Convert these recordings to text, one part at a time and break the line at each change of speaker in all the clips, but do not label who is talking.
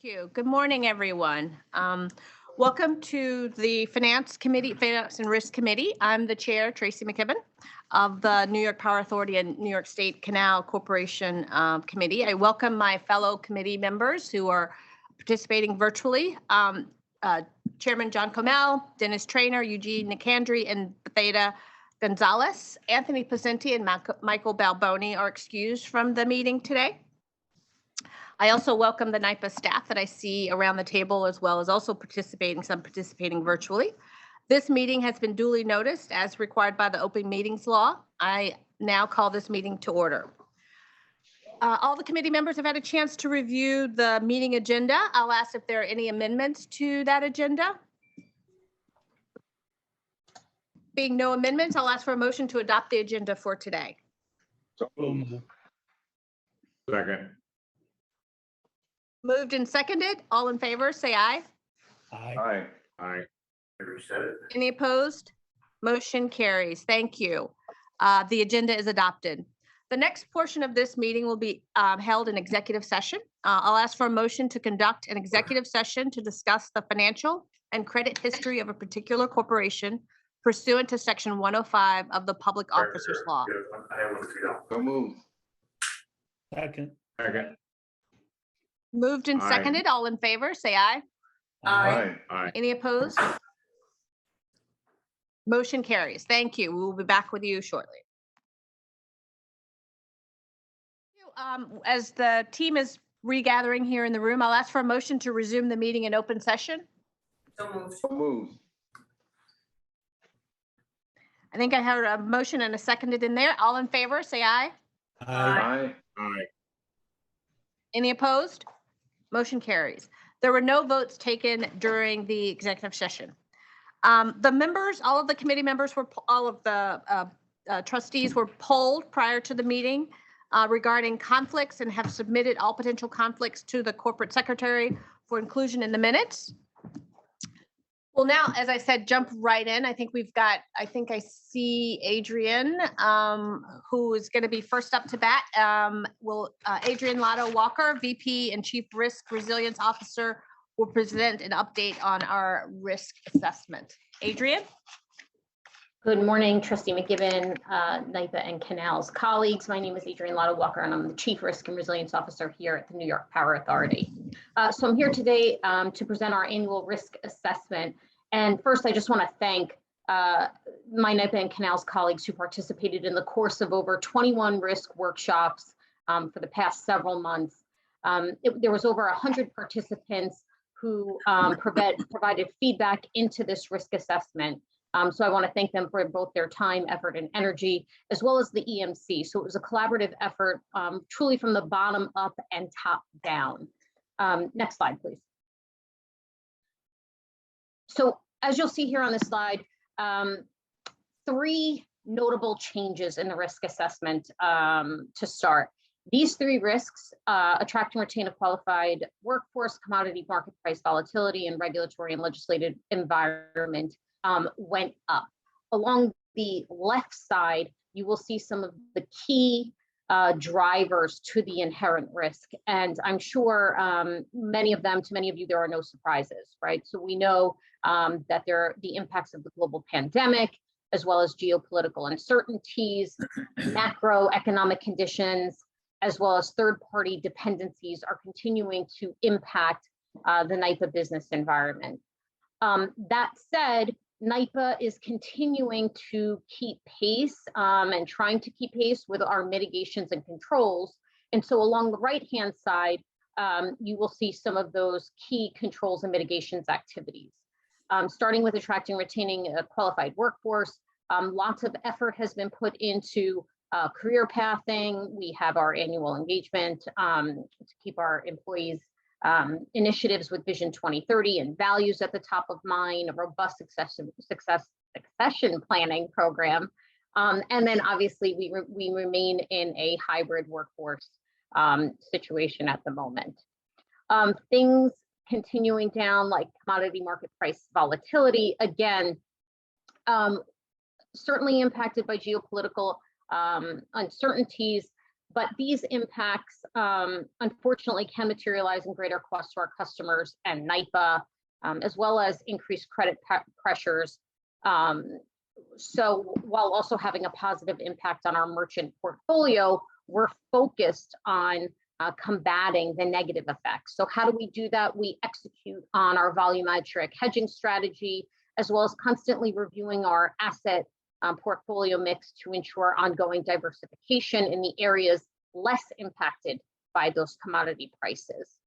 Thank you. Good morning, everyone. Welcome to the Finance and Risk Committee. I'm the chair, Tracy McKibben, of the New York Power Authority and New York State Canal Corporation Committee. I welcome my fellow committee members who are participating virtually. Chairman John Comel, Dennis Traynor, Eugene Nicandri, and Betheda Gonzalez. Anthony Pacenti and Michael Balboni are excused from the meeting today. I also welcome the NYPA staff that I see around the table, as well as also some participating virtually. This meeting has been duly noticed as required by the open meetings law. I now call this meeting to order. All the committee members have had a chance to review the meeting agenda. I'll ask if there are any amendments to that agenda. Being no amendments, I'll ask for a motion to adopt the agenda for today.
Second.
Moved and seconded. All in favor, say aye.
Aye. Aye.
Any opposed? Motion carries. Thank you. The agenda is adopted. The next portion of this meeting will be held in executive session. I'll ask for a motion to conduct an executive session to discuss the financial and credit history of a particular corporation pursuant to Section 105 of the Public Officers Law.
So moved.
Second.
Second.
Moved and
Aye.
seconded. All in favor, say aye.
Aye. Aye.
Any opposed? Motion carries. Thank you. We will be back with you shortly. As the team is regathering here in the room, I'll ask for a motion to resume the meeting in open session.
So moved.
I think I heard a motion and a seconded in there. All in favor, say aye.
Aye. Aye.
Any opposed? Motion carries. There were no votes taken during the executive session. The members, all of the committee members all of the trustees were polled prior to the meeting regarding conflicts and have submitted all potential conflicts to the corporate secretary for inclusion in the minutes. Well, now, as I said, jump right in. I think I see Adrienne, who is going to be first up to bat. Adrienne Lotto-Walker, VP and Chief Risk Resilience Officer, will present an update on our risk assessment. Adrienne?
Good morning, Trustee McKibben, NYPA and Canals colleagues. My name is Adrienne Lotto-Walker, and I'm the Chief Risk and Resilience Officer here at the New York Power Authority. So I'm here today to present our annual risk assessment. And first, I just want to thank my NYPA and Canals colleagues who participated in the course of over 21 risk workshops for the past several months. There was over 100 participants who provided feedback into this risk assessment. So I want to thank them for both their time, effort, and energy, as well as the EMC. So it was a collaborative effort, truly from the bottom up and top down. Next slide, please. So as you'll see here on this slide, 3 notable changes in the risk assessment to start. These 3 risks, attract and retain a qualified workforce, commodity market price volatility, and regulatory and legislative environment, went up. Along the left side, you will see some of the key drivers to the inherent risk. And I'm sure to many of you, there are no surprises, right? So we know that the impacts of the global pandemic, as well as geopolitical uncertainties, macroeconomic conditions, as well as third-party dependencies are continuing to impact the NYPA business environment. That said, NYPA is continuing to keep pace and trying to keep pace with our mitigations and controls. And so along the right-hand side, you will see some of those key controls and mitigations activities. Starting with attracting and retaining a qualified workforce, lots of effort has been put into career pathing. We have our annual engagement to keep our employees initiatives with Vision 2030 and values at the top of mind, a robust succession planning program. And then obviously we remain in a hybrid workforce situation at the moment. Things continuing down like commodity market price volatility, again, certainly impacted by geopolitical uncertainties. But these impacts, unfortunately, can materialize in greater costs to our customers and NYPA, as well as increased credit pressures. So while also having a positive impact on our merchant portfolio, we're focused on combating the negative effects. So how do we do that? We execute on our volumetric hedging strategy, as well as constantly reviewing our asset portfolio mix to ensure ongoing diversification in the areas less impacted by those commodity prices.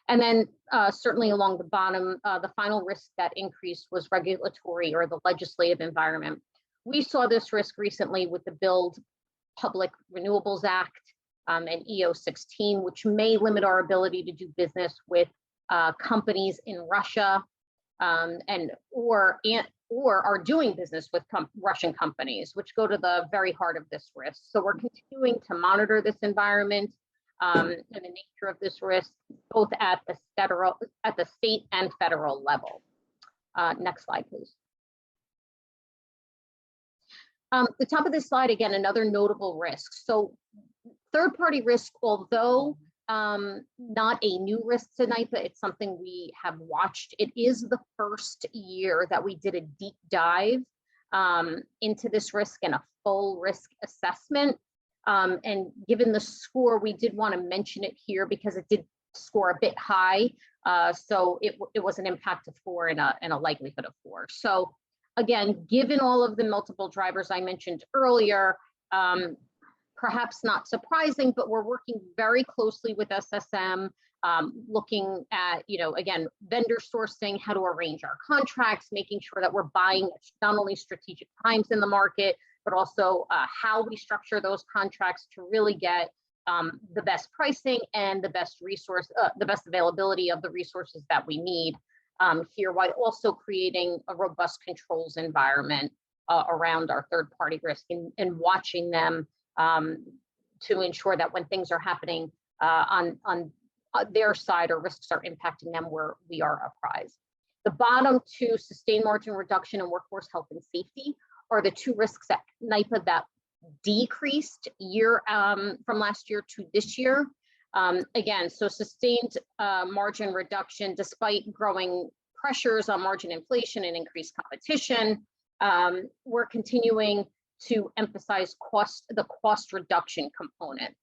And then certainly along the bottom, the final risk that increased was regulatory or the legislative environment. We saw this risk recently with the Build Public Renewables Act and EO16, which may limit our ability to do business with companies in Russia or are doing business with Russian companies, which go to the very heart of this risk. So we're continuing to monitor this environment and the nature of this risk, both at the state and federal level. Next slide, please. The top of this slide, again, another notable risk. So third-party risk, although not a new risk to NYPA, it's something we have watched. It is the first year that we did a deep dive into this risk and a full risk assessment. And given the score, we did want to mention it here because it did score a bit high. So it was an impact of 4 and a likelihood of 4. So again, given all of the multiple drivers I mentioned earlier, perhaps not surprising, but we're working very closely with SSM, looking at, again, vendor sourcing, how to arrange our contracts, making sure that we're buying at not only strategic times in the market, but also how we structure those contracts to really get the best pricing and the best availability of the resources that we need here, while also creating a robust controls environment around our third-party risk and watching them to ensure that when things are happening on their side or risks are impacting them, we are apprised. The bottom two, sustained margin reduction and workforce health and safety, are the two risks at NYPA that decreased from last year to this year. Again, so sustained margin reduction despite growing pressures on margin inflation and increased competition. We're continuing to emphasize the cost reduction component.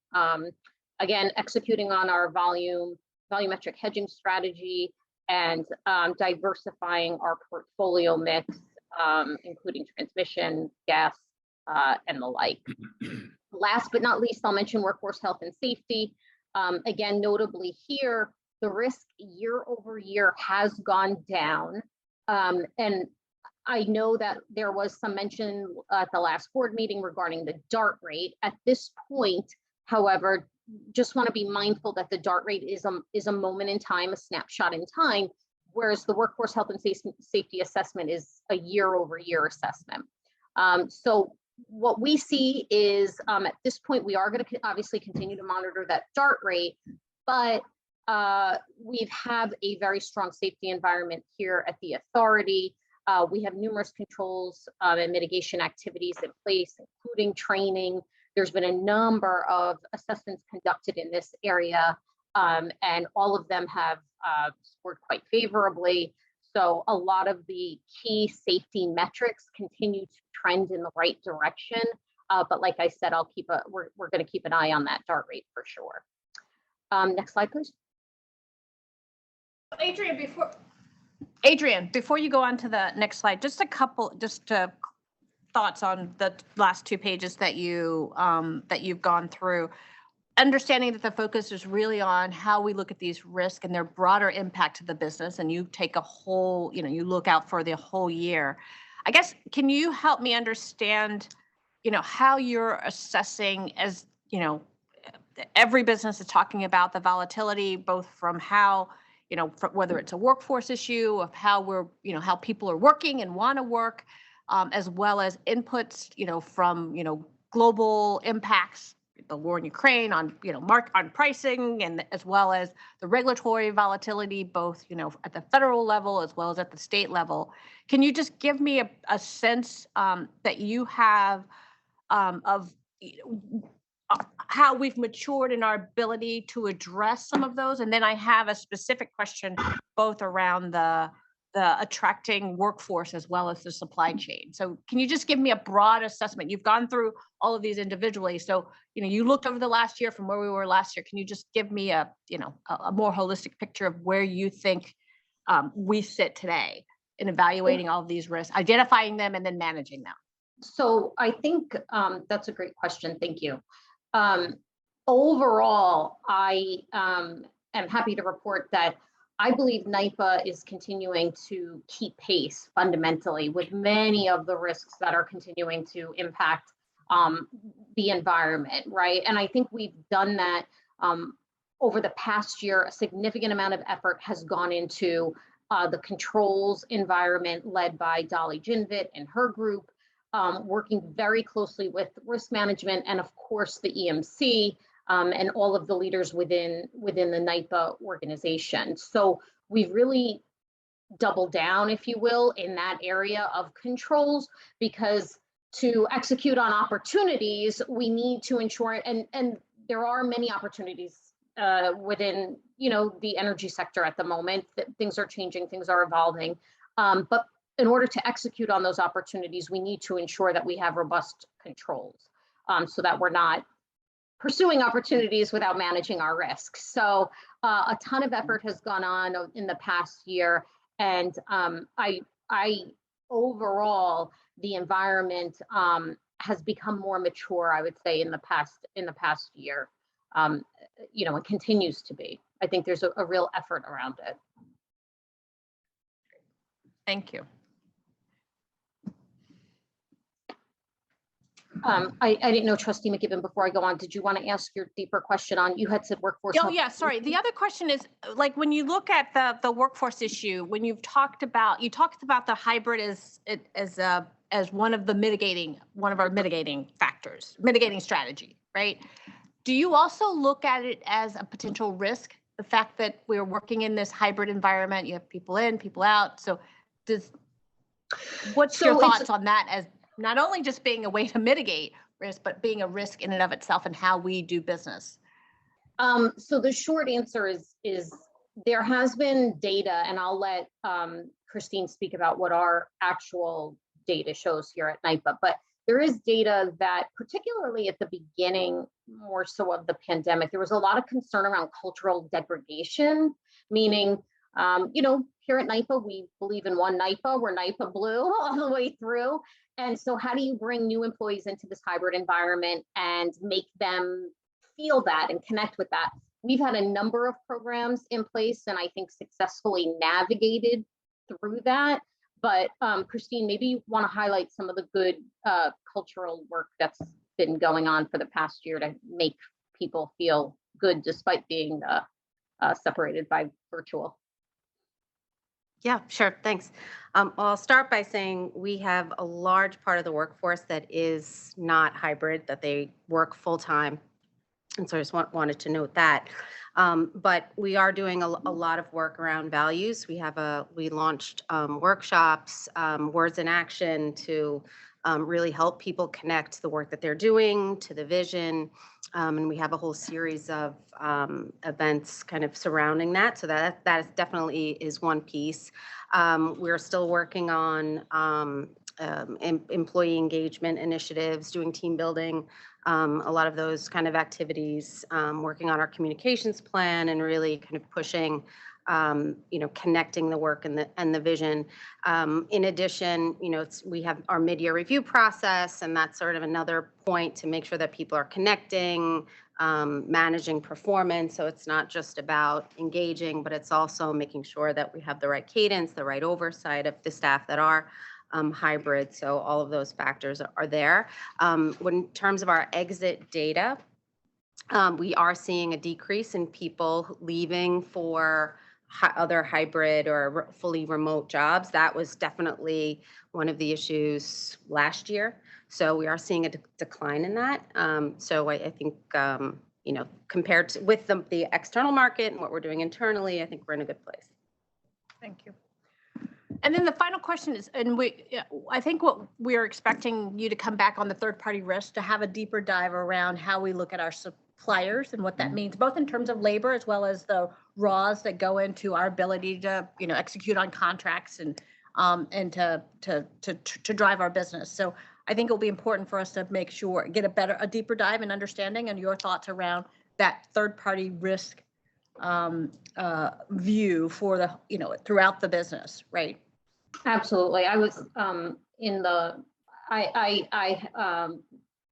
Again, executing on our volumetric hedging strategy and diversifying our portfolio mix, including transmission, gas, and the like. Last but not least, I'll mention workforce health and safety. Again, notably here, the risk year over year has gone down. And I know that there was some mention at the last board meeting regarding the DART rate. At this point, however, just want to be mindful that the DART rate is a moment in time, a snapshot in time, whereas the workforce health and safety assessment is a year over year assessment. So what we see is at this point, we are going to obviously continue to monitor that DART rate, but we have a very strong safety environment here at the authority. We have numerous controls and mitigation activities in place, including training. There's been a number of assessments conducted in this area, and all of them have scored quite favorably. So a lot of the key safety metrics continue to trend in the right direction. But like I said, we're going to keep an eye on that DART rate for sure. Next slide, please.
Adrienne, before you go on to the next slide, just a couple thoughts on the last 2 pages that you've gone through. Understanding that the focus is really on how we look at these risks and their broader impact to the business, and you take a whole, you look out for the whole year. I guess, can you help me understand, how you're assessing, as every business is talking about the volatility, both from how, whether it's a workforce issue of how how people are working and want to work, as well as inputs, from, global impacts, the war in Ukraine on, on pricing, and as well as the regulatory volatility, both, at the federal level as well as at the state level. Can you just give me a sense that you have of how we've matured in our ability to address some of those. And then I have a specific question both around the attracting workforce as well as the supply chain. So can you just give me a broad assessment? You've gone through all of these individually. So, you looked over the last year from where we were last year. Can you just give me a more holistic picture of where you think we sit today in evaluating all of these risks, identifying them and then managing them?
So I think that's a great question. Thank you. Overall, I am happy to report that I believe NYPA is continuing to keep pace fundamentally with many of the risks that are continuing to impact the environment, right? And I think we've done that over the past year. A significant amount of effort has gone into the controls environment led by Dolly Jinvit and her group, working very closely with risk management and of course the EMC and all of the leaders within the NYPA organization. So we've really doubled down, if you will, in that area of controls, because to execute on opportunities, we need to ensure, and there are many opportunities within the energy sector at the moment. That things are changing, things are evolving, but in order to execute on those opportunities, we need to ensure that we have robust controls so that we're not pursuing opportunities without managing our risks. So a ton of effort has gone on in the past year, and I overall the environment has become more mature, I would say, in the past year, and continues to be. I think there's a real effort around it.
Thank you.
I didn't know, Trustee McKibben, before I go on, did you want to ask your deeper question on, you had said workforce?
Oh, yeah, sorry. The other question is, like, when you look at the workforce issue, when you talked about the hybrid as one of our mitigating factors, mitigating strategy, right? Do you also look at it as a potential risk? The fact that we're working in this hybrid environment, you have people in, people out. So what's your thoughts on that as not only just being a way to mitigate risk, but being a risk in and of itself and how we do business?
So the short answer is there has been data, and I'll let Christine speak about what our actual data shows here at NYPA, but there is data that particularly at the beginning, more so of the pandemic, there was a lot of concern around cultural degradation, meaning, here at NYPA, we believe in one NYPA, we're NYPA Blue all the way through. And so how do you bring new employees into this hybrid environment and make them feel that and connect with that? We've had a number of programs in place and I think successfully navigated through that. But Christine, maybe you want to highlight some of the good cultural work that's been going on for the past year to make people feel good despite being separated by virtual.
Yeah, sure. Thanks. Well, I'll start by saying we have a large part of the workforce that is not hybrid, that they work full time. And so I just wanted to note that. But we are doing a lot of work around values. We launched workshops, words in action to really help people connect the work that they're doing to the vision. And we have a whole series of events kind of surrounding that. So that definitely is one piece. We're still working on employee engagement initiatives, doing team building, a lot of those kind of activities, working on our communications plan and really kind of pushing, connecting the work and the vision. In addition, we have our mid-year review process, and that's sort of another point to make sure that people are connecting, managing performance. So it's not just about engaging, but it's also making sure that we have the right cadence, the right oversight of the staff that are hybrid. So all of those factors are there. In terms of our exit data, we are seeing a decrease in people leaving for other hybrid or fully remote jobs. That was definitely one of the issues last year. So we are seeing a decline in that. So I think, compared to with the external market and what we're doing internally, I think we're in a good place.
Thank you. And then the final question is, and I think what we're expecting you to come back on the third-party risk to have a deeper dive around how we look at our suppliers and what that means, both in terms of labor as well as the raws that go into our ability to, execute on contracts and to drive our business. So I think it'll be important for us to make sure, get a deeper dive and understanding and your thoughts around that third-party risk view for the, throughout the business, right?
Absolutely. I was am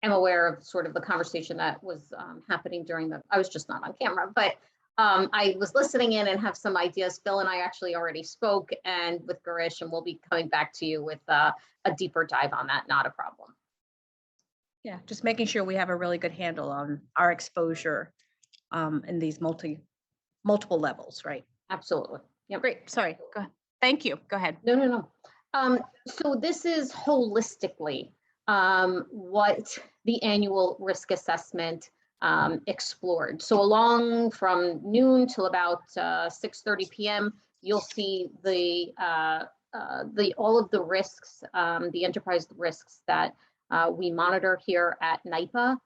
aware of sort of the conversation that was happening I was just not on camera, but I was listening in and have some ideas. Phil and I actually already spoke and with Garish, and we'll be coming back to you with a deeper dive on that. Not a problem.
Yeah, just making sure we have a really good handle on our exposure in these multiple levels, right?
Absolutely. Yeah.
Great. Sorry. Go ahead. Thank you. Go ahead.
No. So this is holistically what the annual risk assessment explored. So along from noon till about 6:30 p.m., you'll see all of the risks, the enterprise risks that we monitor here at NYPA.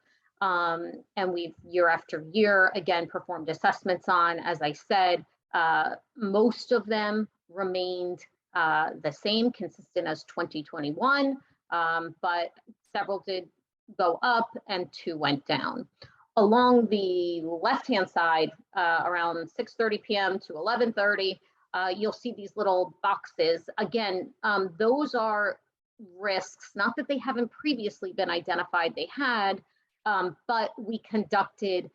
And we've year after year, again, performed assessments on. As I said, most of them remained the same, consistent as 2021, but several did go up and 2 went down. Along the left-hand side, around 6:30 p.m. to 11:30, you'll see these little boxes. Again, those are risks, not that they haven't previously been identified, they had, but we conducted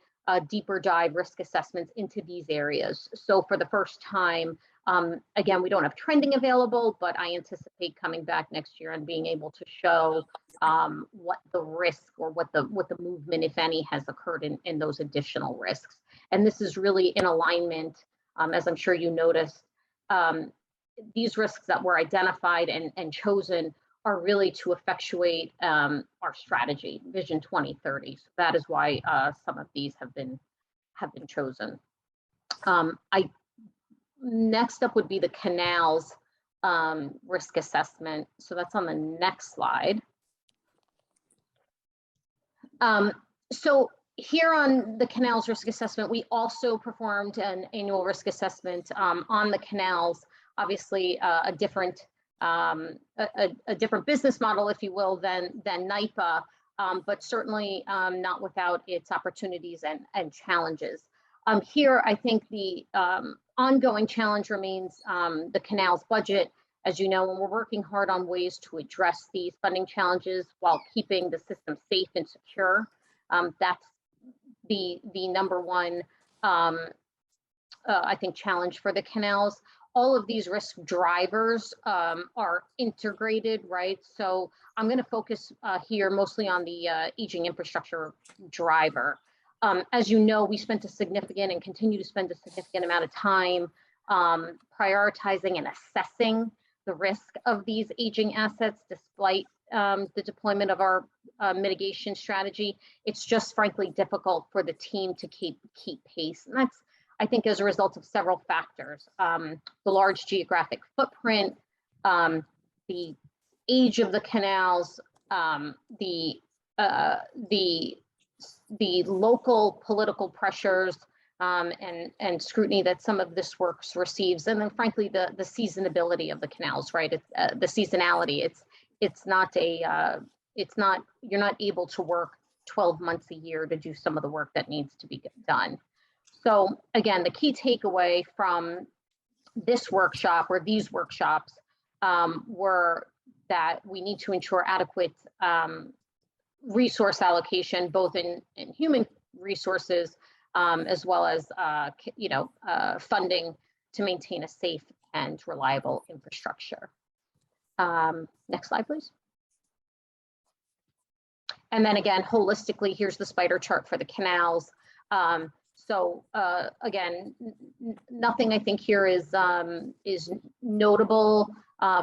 deeper dive risk assessments into these areas. So for the first time, again, we don't have trending available, but I anticipate coming back next year and being able to show what the risk or what the movement, if any, has occurred in those additional risks. And this is really in alignment, as I'm sure you noticed, these risks that were identified and chosen are really to effectuate our strategy, Vision 2030. So that is why some of these have been chosen. Next up would be the Canals risk assessment. So that's on the next slide. So here on the Canals risk assessment, we also performed an annual risk assessment on the canals, obviously a different business model, if you will, than NYPA, but certainly not without its opportunities and challenges. Here, I think the ongoing challenge remains the canals budget. As you know, and we're working hard on ways to address these funding challenges while keeping the system safe and secure. That's the number one, I think, challenge for the canals. All of these risk drivers are integrated, right? So I'm going to focus here mostly on the aging infrastructure driver. As you know, we spent a significant and continue to spend a significant amount of time prioritizing and assessing the risk of these aging assets despite the deployment of our mitigation strategy. It's just frankly difficult for the team to keep pace. And that's, I think, as a result of several factors. The large geographic footprint, the age of the canals, the local political pressures and scrutiny that some of this work receives, and then frankly the seasonability of the canals, right? It's the seasonality. It's not you're not able to work 12 months a year to do some of the work that needs to be done. So again, the key takeaway from this workshop or these workshops were that we need to ensure adequate resource allocation, both in human resources as well as funding to maintain a safe and reliable infrastructure. Next slide, please. And then again, holistically, here's the spider chart for the canals. So again, nothing I think here is notable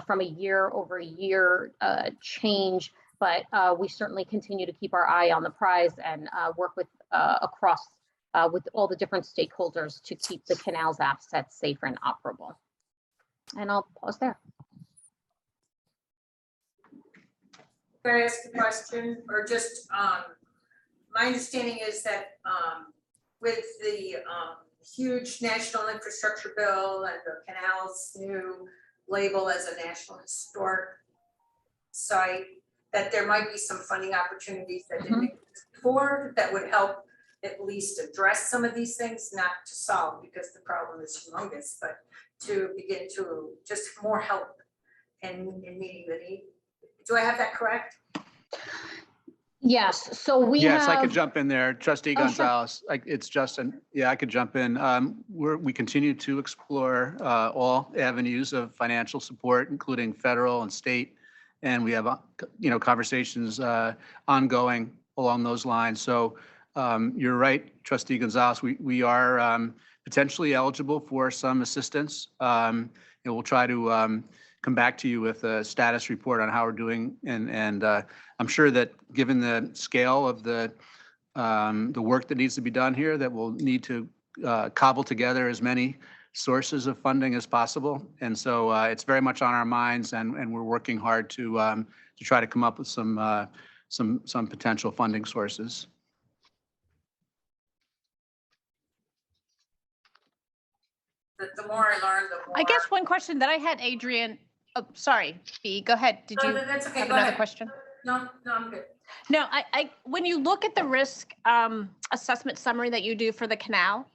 from a year-over-year change, but we certainly continue to keep our eye on the prize and work with across with all the different stakeholders to keep the canals assets safe and operable. And I'll pause there.
Can I ask a question, or just, my understanding is that, with the, huge national infrastructure bill and the Canals' new label as a national historic site, that there might be some funding opportunities that didn't exist before that would help at least address some of these things, not to solve because the problem is humongous, but to begin to just more help in meeting the need. Do I have that correct?
Yes, so we
Yes, I could
have,
jump in there. Trustee
Oh, sure.
Gonzalez, it's Justin. Yeah, I could jump in. We continue to explore all avenues of financial support, including federal and state. And we have, conversations ongoing along those lines. So you're right, Trustee Gonzalez, we are potentially eligible for some assistance. And we'll try to come back to you with a status report on how we're doing. And I'm sure that given the scale of the work that needs to be done here, that we'll need to cobble together as many sources of funding as possible. And so it's very much on our minds, and we're working hard to try to come up with some potential funding sources.
The more I learn, the more.
I guess one question that I had, Adrienne, oh, sorry, Bea, go ahead. Did you
No, that's okay.
have
Go
another
ahead.
question?
No, I'm good.
No, when you look at the risk assessment summary that you do for the canal,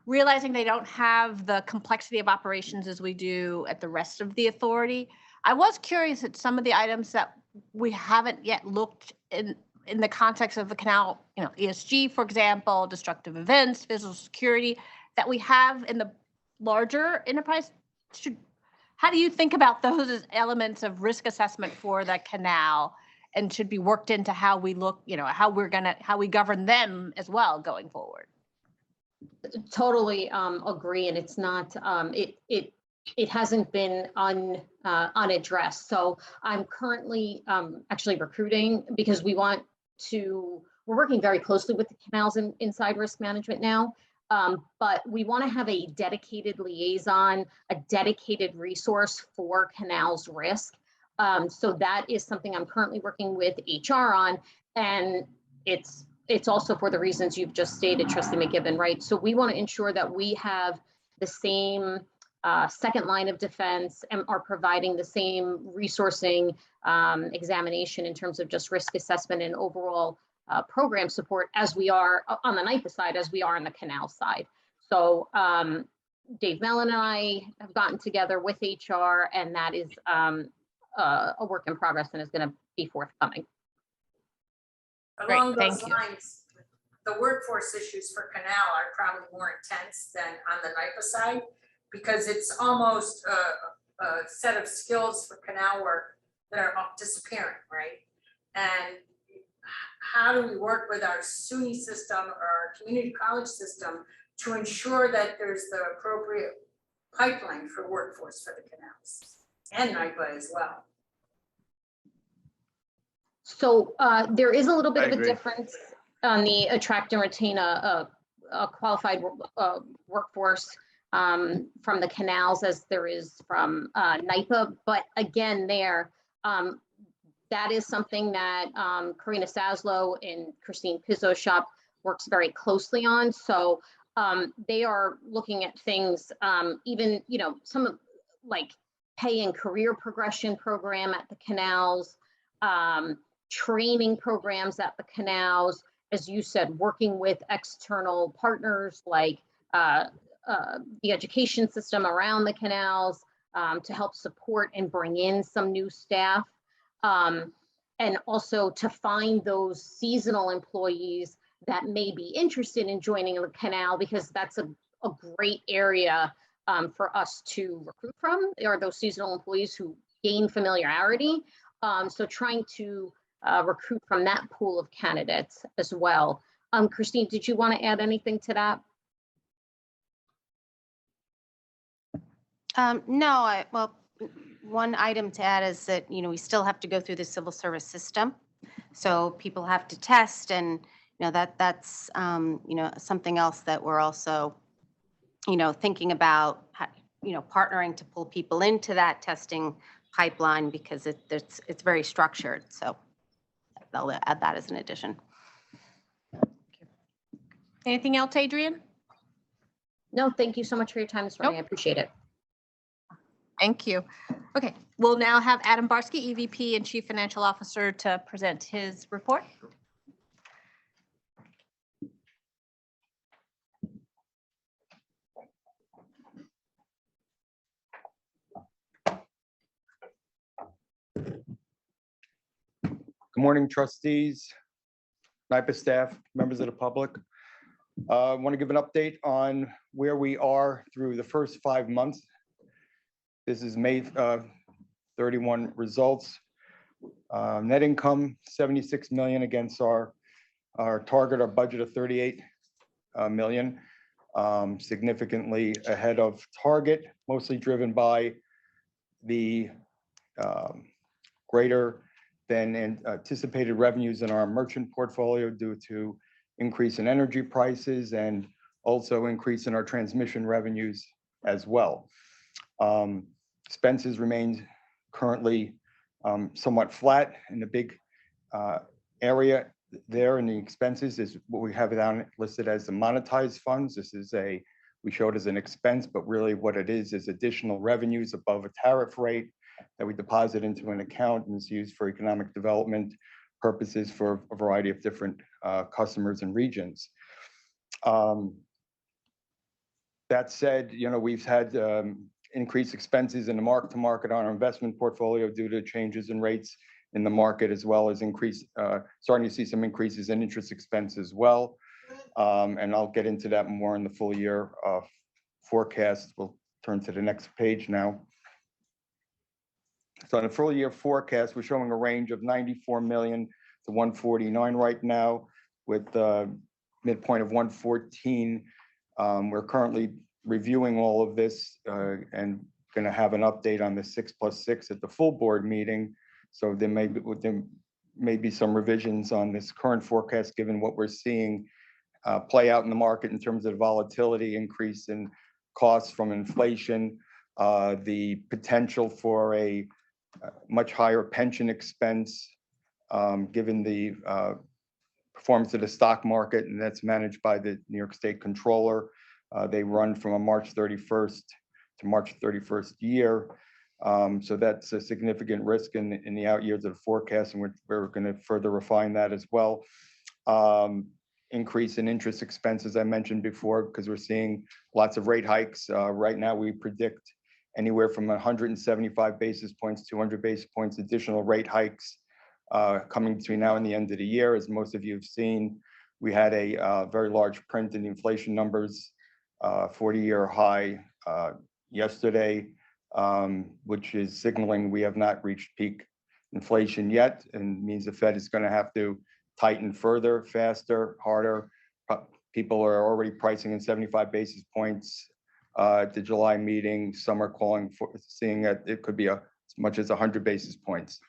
realizing they don't have the complexity of operations as we do at the rest of the authority, I was curious at some of the items that we haven't yet looked in the context of the canal, ESG, for example, destructive events, physical security, that we have in the larger enterprise. How do you think about those as elements of risk assessment for the canal, and should be worked into how we look, how we govern them as well going forward?
totally agree, and it's not, it hasn't been unaddressed. So I'm currently actually recruiting because we're working very closely with the canals inside risk management now. But we want to have a dedicated liaison, a dedicated resource for canals risk. So that is something I'm currently working with HR on, and it's also for the reasons you've just stated, Trustee McKibben, right? So we want to ensure that we have the same second line of defense and are providing the same resourcing examination in terms of just risk assessment and overall program support as we are on the NYPA side, as we are on the canal side. So Dave Mellon and I have gotten together with HR, and that is a work in progress and is going to be forthcoming.
Great,
Along
thank
those
you.
lines, the workforce issues for Canal are probably more intense than on the NYPA side, because it's almost a set of skills for Canal work that are disappearing, right? And how do we work with our SUNY system or our community college system to ensure that there's the appropriate pipeline for workforce for the canals and NYPA as well?
So there is a little bit
I
of a
agree.
difference on the attract and retain a qualified workforce from the canals as there is from NYPA. But again, that is something that Karina Saslow and Christine Pizzo's shop works very closely on. So they are looking at things, even, some of like pay and career progression program at the canals, training programs at the canals, as you said, working with external partners like the education system around the canals to help support and bring in some new staff. And also to find those seasonal employees that may be interested in joining the canal, because that's a great area for us to recruit from, are those seasonal employees who gain familiarity. So trying to recruit from that pool of candidates as well. Christine, did you want to add anything to that?
No, well, one item to add is that, we still have to go through the civil service system. So people have to test, and, that's, something else that we're also, thinking about, partnering to pull people into that testing pipeline, because it's very structured. So I'll add that as an addition.
Anything else, Adrienne?
No, thank you so much for your time this morning. I appreciate it.
Thank you. Okay, we'll now have Adam Barsky, EVP and Chief Financial Officer, to present his report.
Good morning, trustees, NYPA staff, members of the public. I want to give an update on where we are through the first 5 months. This is May 31 results. Net income, 76 million against our target, our budget of 38 million, significantly ahead of target, mostly driven by the greater than anticipated revenues in our merchant portfolio due to increase in energy prices and also increase in our transmission revenues as well. Expenses remain currently somewhat flat, and the big area there in the expenses is what we have down listed as the monetized funds. This is we showed as an expense, but really what it is additional revenues above a tariff rate that we deposit into an account, and is used for economic development purposes for a variety of different customers and regions. That said, we've had increased expenses in the mark-to-market on our investment portfolio due to changes in rates in the market, as well as starting to see some increases in interest expense as well. And I'll get into that more in the full year forecast. We'll turn to the next page now. So in the full year forecast, we're showing a range of 94 million to 149 right now, with a midpoint of 114. We're currently reviewing all of this and going to have an update on the 6+6 at the full board meeting. So there may be some revisions on this current forecast, given what we're seeing play out in the market in terms of volatility, increase in costs from inflation, the potential for a much higher pension expense, given the performance of the stock market, and that's managed by the New York State Controller. They run from a March 31st to March 31st year. So that's a significant risk in the out years of the forecast, and we're going to further refine that as well. Increase in interest expense, as I mentioned before, because we're seeing lots of rate hikes. Right now, we predict anywhere from 175 basis points, 200 basis points, additional rate hikes coming between now and the end of the year. As most of you have seen, we had a very large print in the inflation numbers, 40-year high yesterday, which is signaling we have not reached peak inflation yet, and means the Fed is going to have to tighten further, faster, harder. People are already pricing in 75 basis points at the July meeting. Some are seeing that it could be as much as 100 basis points.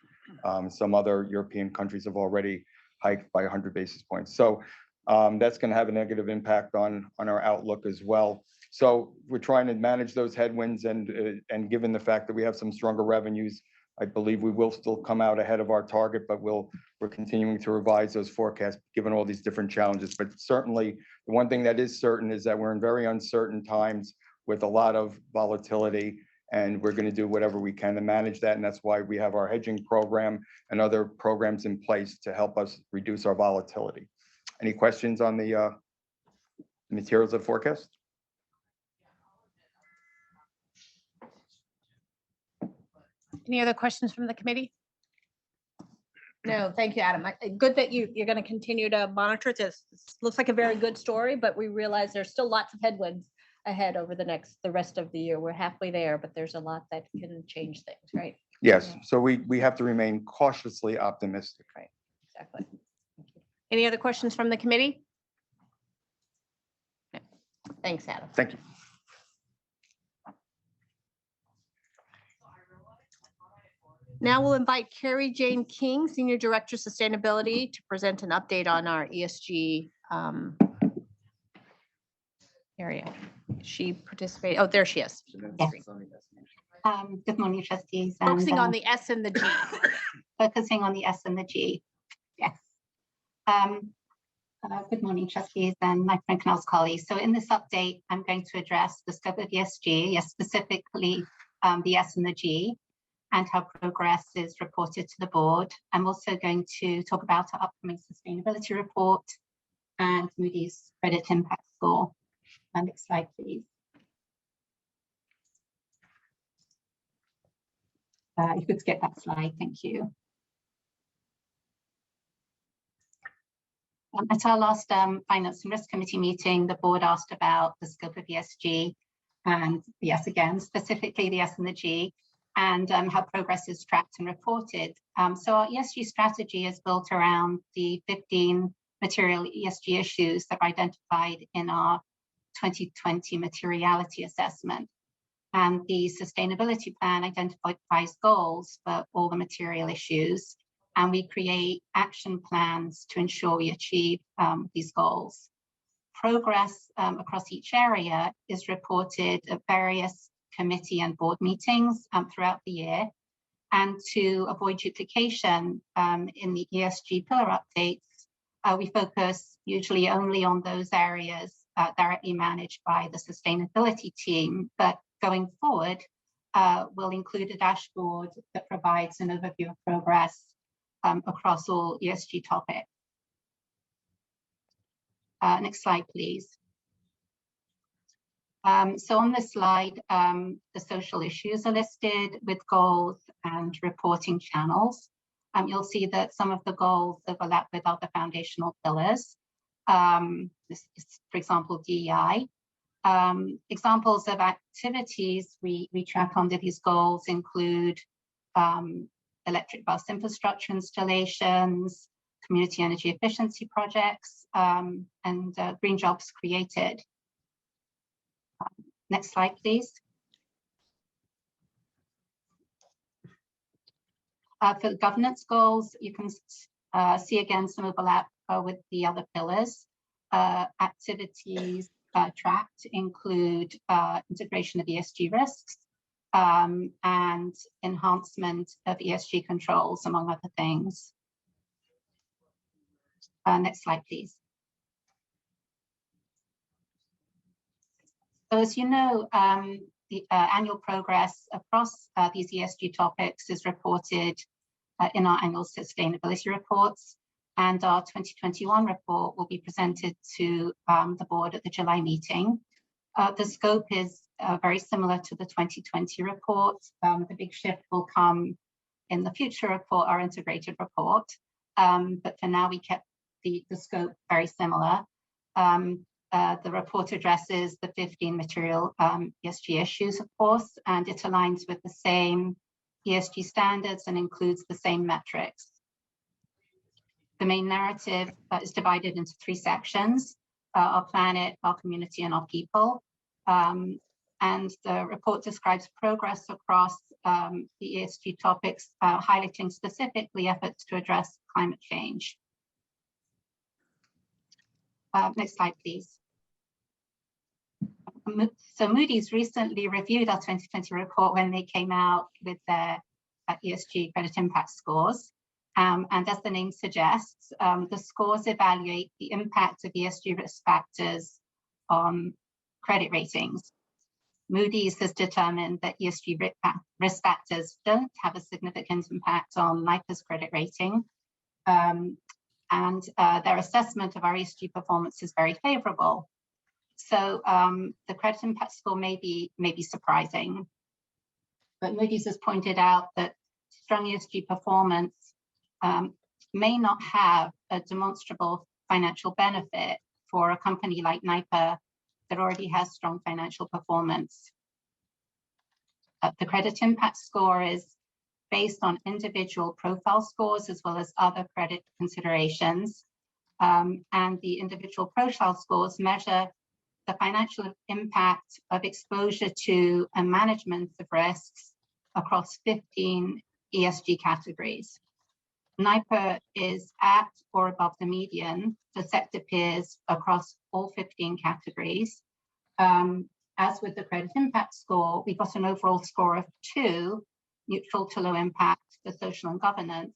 Some other European countries have already hiked by 100 basis points. So that's going to have a negative impact on our outlook as well. So we're trying to manage those headwinds, and given the fact that we have some stronger revenues, I believe we will still come out ahead of our target, but we're continuing to revise those forecasts given all these different challenges. But certainly, the one thing that is certain is that we're in very uncertain times with a lot of volatility, and we're going to do whatever we can to manage that. And that's why we have our hedging program and other programs in place to help us reduce our volatility. Any questions on the materials of forecast?
Any other questions from the committee? No, thank you, Adam. Good that you're going to continue to monitor it. This looks like a very good story, but we realize there's still lots of headwinds ahead over the rest of the year. We're halfway there, but there's a lot that can change things, right?
Yes.
Yeah.
So we have to remain cautiously optimistic.
Right, exactly. Any other questions from the committee? No. Thanks, Adam.
Thank you.
Now we'll invite Kerry-Jane King, Senior Director of Sustainability, to present an update on our ESG area. She participated. Oh, there she is.
Yes. Good morning, trustees.
Focusing on the S and the G.
Focusing on the S and the G. Yes. Good morning, trustees and my friend Canals colleagues. So in this update, I'm going to address the scope of ESG, yes, specifically the S and the G, and how progress is reported to the board. I'm also going to talk about our upcoming sustainability report and Moody's credit impact score. Next slide, please. You could skip that slide, thank you. At our last Finance and Risk Committee meeting, the board asked about the scope of ESG and the S again, specifically the S and the G, and how progress is tracked and reported. So our ESG strategy is built around the 15 material ESG issues that are identified in our 2020 materiality assessment. And the sustainability plan identifies goals for all the material issues, and we create action plans to ensure we achieve these goals. Progress across each area is reported at various committee and board meetings throughout the year. And to avoid duplication in the ESG pillar updates, we focus usually only on those areas directly managed by the sustainability team. But going forward, we'll include a dashboard that provides an overview of progress across all ESG topics. Next slide, please. So on this slide, the social issues are listed with goals and reporting channels. You'll see that some of the goals overlap with other foundational pillars. This is, for example, DEI. Examples of activities we track under these goals include electric bus infrastructure installations, community energy efficiency projects, and green jobs created. Next slide, please. For the governance goals, you can see again some overlap with the other pillars. Activities tracked include integration of ESG risks and enhancement of ESG controls, among other things. Next slide, please. So as you know, the annual progress across these ESG topics is reported in our annual sustainability reports, and our 2021 report will be presented to the board at the July meeting. The scope is very similar to the 2020 report. The big shift will come in the future report, our integrated report, but for now we kept the scope very similar. The report addresses the 15 material ESG issues, of course, and it aligns with the same ESG standards and includes the same metrics. The main narrative is divided into 3 sections: our planet, our community, and our people. And the report describes progress across the ESG topics, highlighting specifically efforts to address climate change. Next slide, please. So Moody's recently reviewed our 2020 report when they came out with their ESG credit impact scores. And as the name suggests, the scores evaluate the impact of ESG risk factors on credit ratings. Moody's has determined that ESG risk factors don't have a significant impact on NYPA's credit rating. And their assessment of our ESG performance is very favorable. So the credit impact score may be surprising, but Moody's has pointed out that strong ESG performance may not have a demonstrable financial benefit for a company like NYPA that already has strong financial performance. The credit impact score is based on individual profile scores as well as other credit considerations. And the individual profile scores measure the financial impact of exposure to and management of risks across 15 ESG categories. NYPA is at or above the median for sector peers across all 15 categories. As with the credit impact score, we got an overall score of 2, neutral to low impact for social and governance,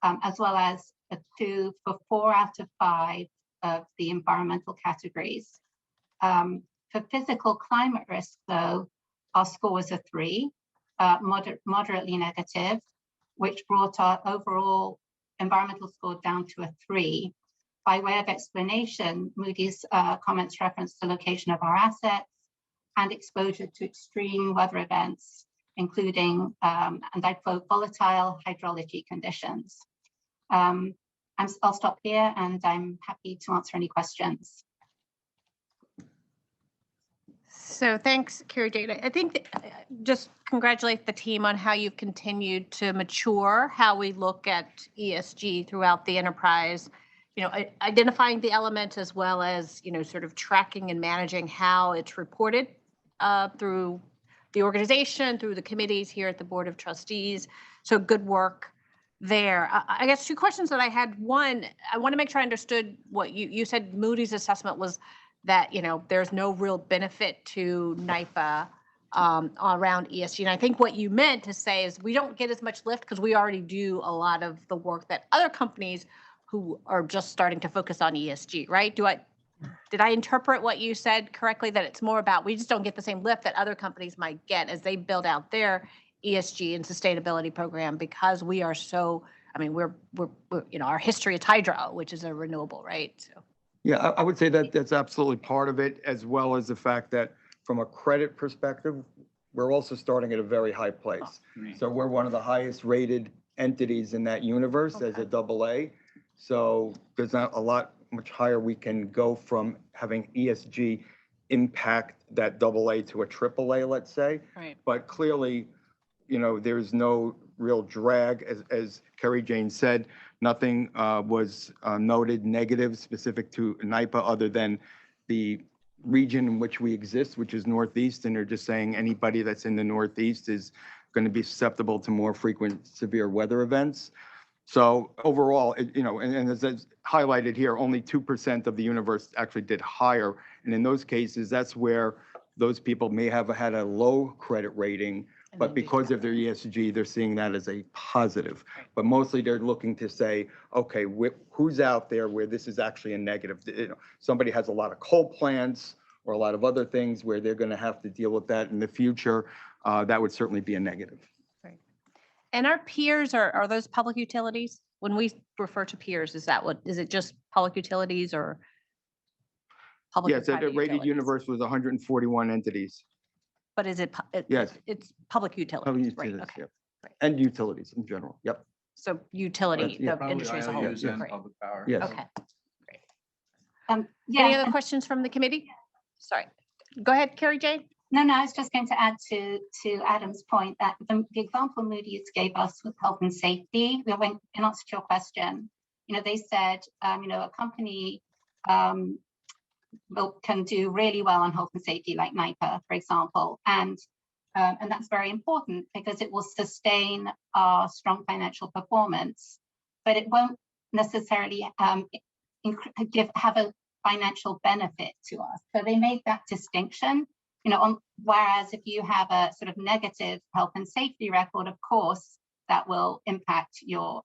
as well as a 2 for 4 out of 5 of the environmental categories. For physical climate risk, though, our score was a 3, moderately negative, which brought our overall environmental score down to a 3. By way of explanation, Moody's comments reference the location of our assets and exposure to extreme weather events, including, and I quote, volatile hydrology conditions. I'll stop here and I'm happy to answer any questions.
So thanks, Kerry-Jane. I think just congratulate the team on how you've continued to mature how we look at ESG throughout the enterprise, identifying the elements as well as, sort of tracking and managing how it's reported through the organization, through the committees here at the Board of Trustees. So good work there. I guess 2 questions that I had. One, I want to make sure I understood what you said. Moody's assessment was that, there's no real benefit to NYPA around ESG. And I think what you meant to say is we don't get as much lift because we already do a lot of the work that other companies who are just starting to focus on ESG, right? Did I interpret what you said correctly, that it's more about we just don't get the same lift that other companies might get as they build out their ESG and sustainability program because we are so, we're our history is hydro, which is a renewable, right? So.
Yeah, I would say that that's absolutely part of it, as well as the fact that from a credit perspective, we're also starting at a very high place. So we're one of the highest rated entities in that universe as a AA. So there's not a lot much higher we can go from having ESG impact that AA to a AAA, let's say.
Right.
But clearly, there's no real drag, as Kerry-Jane said. Nothing was noted negative specific to NYPA other than the region in which we exist, which is Northeast, and they're just saying anybody that's in the Northeast is going to be susceptible to more frequent severe weather events. So overall, and as it's highlighted here, only 2% of the universe actually did higher. And in those cases, that's where those people may have had a low credit rating, but because of their ESG, they're seeing that as a positive. But mostly they're looking to say, okay, who's out there where this is actually a negative? Somebody has a lot of coal plants or a lot of other things where they're going to have to deal with that in the future. That would certainly be a negative.
Right. And our peers, are those public utilities? When we refer to peers, is it just public utilities or public?
Yes, the rated universe was 141 entities.
But is it?
Yes.
It's public utilities, right? Okay.
Yep. Right. And utilities in general. Yep.
So utility,
Yeah.
the industry as a whole.
IOUs and
Great.
public power.
Yes.
Okay. Great.
Yeah,
Any other questions from the committee? Sorry. Go ahead, Kerry-Jane.
No, I was just going to add to Adam's point that the example Moody's gave us with health and safety, in answer to your question, they said, a company can do really well on health and safety, like NYPA, for example, and that's very important because it will sustain our strong financial performance, but it won't necessarily have a financial benefit to us. So they made that distinction. Whereas if you have a sort of negative health and safety record, of course, that will impact your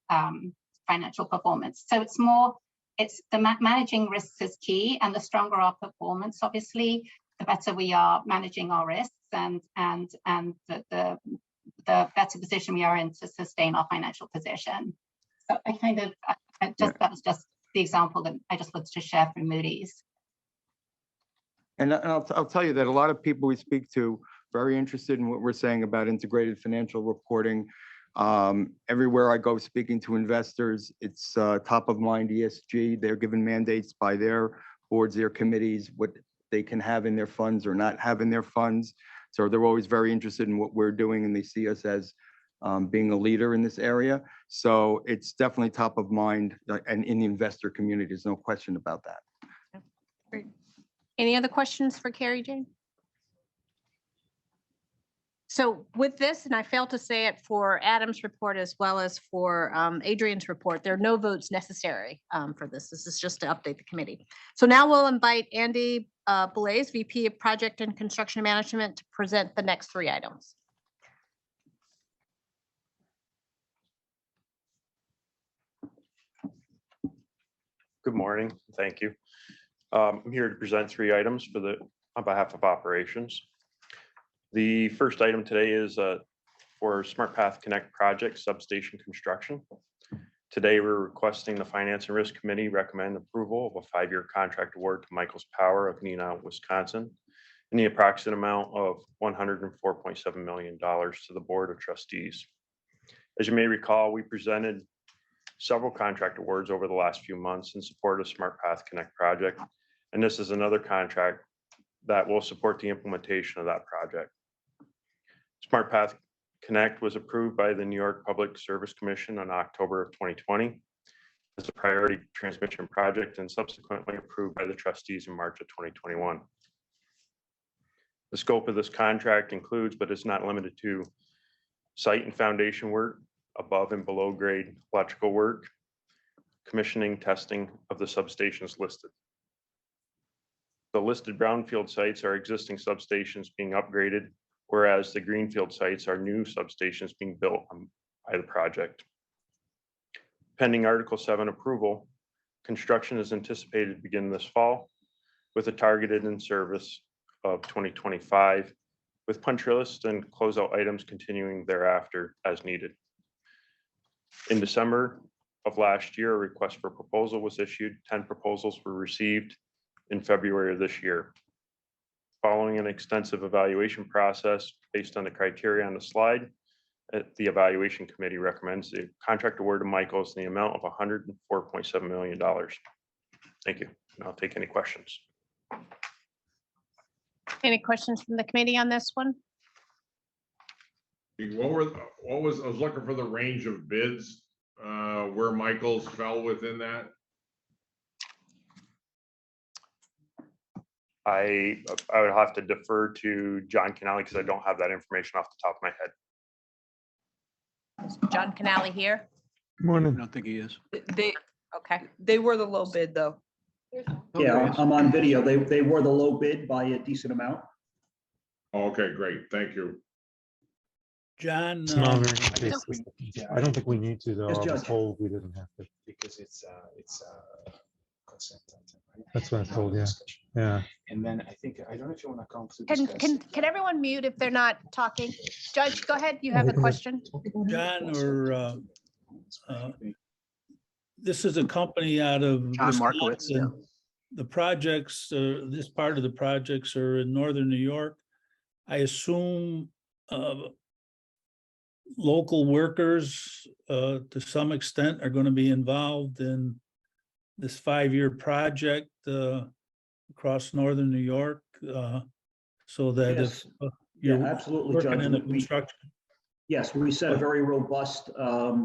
financial performance. So it's managing risks is key, and the stronger our performance, obviously, the better we are managing our risks and the better position we are in to sustain our financial position. So that was just the example that I just wanted to share from Moody's.
And I'll tell you that a lot of people we speak to very interested in what we're saying about integrated financial reporting. Everywhere I go speaking to investors, it's top of mind ESG. They're given mandates by their boards, their committees, what they can have in their funds or not have in their funds. So they're always very interested in what we're doing, and they see us as being a leader in this area. So it's definitely top of mind and in the investor community. There's no question about that.
Great. Any other questions for Kerry-Jane? So with this, and I failed to say it for Adam's report as well as for Adrienne's report, there are no votes necessary for this. This is just to update the committee. So now we'll invite Andy Boulais, VP of Project and Construction Management, to present the next 3 items.
Good morning. Thank you. I'm here to present 3 items on behalf of operations. The first item today is for Smart Path Connect project substation construction. Today, we're requesting the Finance and Risk Committee recommend approval of a 5-year contract award to Michaels Power of Neenah, Wisconsin, in the approximate amount of $104.7 million to the Board of Trustees. As you may recall, we presented several contract awards over the last few months in support of Smart Path Connect project, and this is another contract that will support the implementation of that project. Smart Path Connect was approved by the New York Public Service Commission in October of 2020 as a priority transmission project and subsequently approved by the trustees in March of 2021. The scope of this contract includes, but is not limited to, site and foundation work, above and below grade electrical work, commissioning, testing of the substations listed. The listed brownfield sites are existing substations being upgraded, whereas the greenfield sites are new substations being built by the project. Pending Article 7 approval, construction is anticipated to begin this fall with a targeted in service of 2025, with punch list and closeout items continuing thereafter as needed. In December of last year, a request for proposal was issued. 10 proposals were received in February of this year. Following an extensive evaluation process based on the criteria on the slide, the evaluation committee recommends the contract award to Michaels in the amount of $104.7 million. Thank you. And I'll take any questions.
Any questions from the committee on this one?
What was, I was looking for the range of bids, where Michaels fell within that.
I would have to defer to John Canali because I don't have that information off the top of my head.
Is John Canali here?
I don't think he is.
Okay.
They were the low bid though.
Yeah, I'm on video. They were the low bid by a decent amount.
Okay, great, thank you.
John,
It's not very case. I don't think we need to though.
Yes,
I was
Judge.
told we didn't have to.
Because it's consent item, right?
That's what I told you. Yeah.
And then I think, I don't know if you want to come to
Can everyone mute if they're not talking? Judge, go ahead. You have a question?
John, or this is a company out of
John Markowitz,
Wisconsin. The projects, this part of the projects are in northern New York. I assume local workers to some extent are going to be involved in this 5-year project across northern New York, so that
Yes.
if you're
absolutely,
working
Judge.
in the construction.
Yes, we set a very robust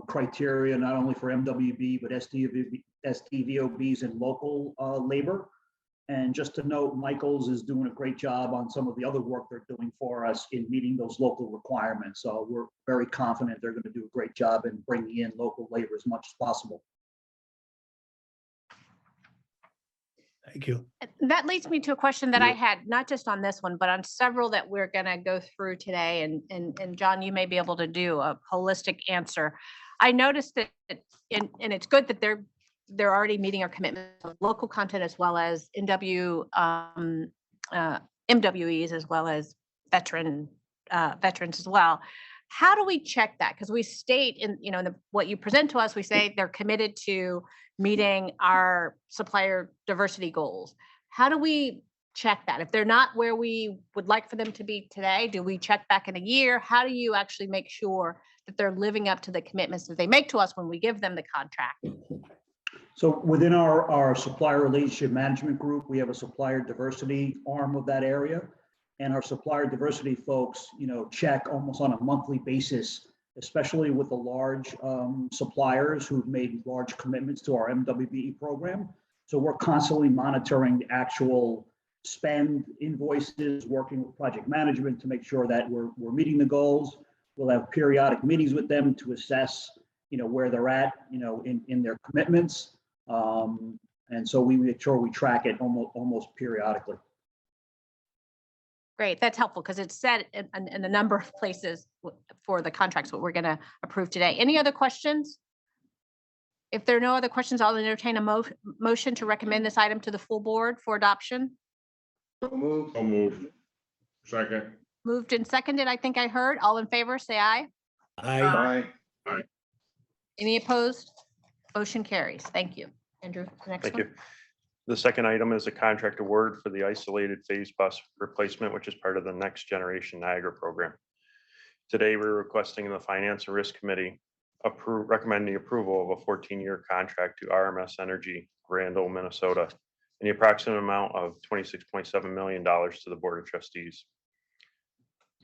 criteria, not only for MWB, but SDVOBs and local labor. And just to note, Michaels is doing a great job on some of the other work they're doing for us in meeting those local requirements. So we're very confident they're going to do a great job in bringing in local labor as much as possible.
Thank you.
That leads me to a question that I had, not just on this one, but on several that we're going to go through today. And John, you may be able to do a holistic answer. I noticed that, and it's good that they're already meeting our commitment of local content as well as MWEs as well as veterans as well. How do we check that? Because we state in what you present to us, we say they're committed to meeting our supplier diversity goals. How do we check that? If they're not where we would like for them to be today, do we check back in a year? How do you actually make sure that they're living up to the commitments that they make to us when we give them the contract?
So within our supplier relationship management group, we have a supplier diversity arm of that area. And our supplier diversity folks, check almost on a monthly basis, especially with the large suppliers who've made large commitments to our MWBE program. So we're constantly monitoring the actual spend, invoices, working with project management to make sure that we're meeting the goals. We'll have periodic meetings with them to assess, where they're at, in their commitments. And so we make sure we track it almost periodically.
Great, that's helpful because it's said in a number of places for the contracts what we're going to approve today. Any other questions? If there are no other questions, I'll entertain a motion to recommend this item to the full board for adoption.
So moved.
So moved. Second.
Moved and seconded, I think I heard. All in favor, say aye.
I,
Aye.
Any opposed? Motion carries. Thank you. Andrew, the next
Thank
one.
you. The second item is a contract award for the isolated phase bus replacement, which is part of the Next Generation Niagara program. Today, we're requesting the Finance and Risk Committee recommend the approval of a 14-year contract to RMS Energy, Randall, Minnesota, in the approximate amount of $26.7 million to the Board of Trustees.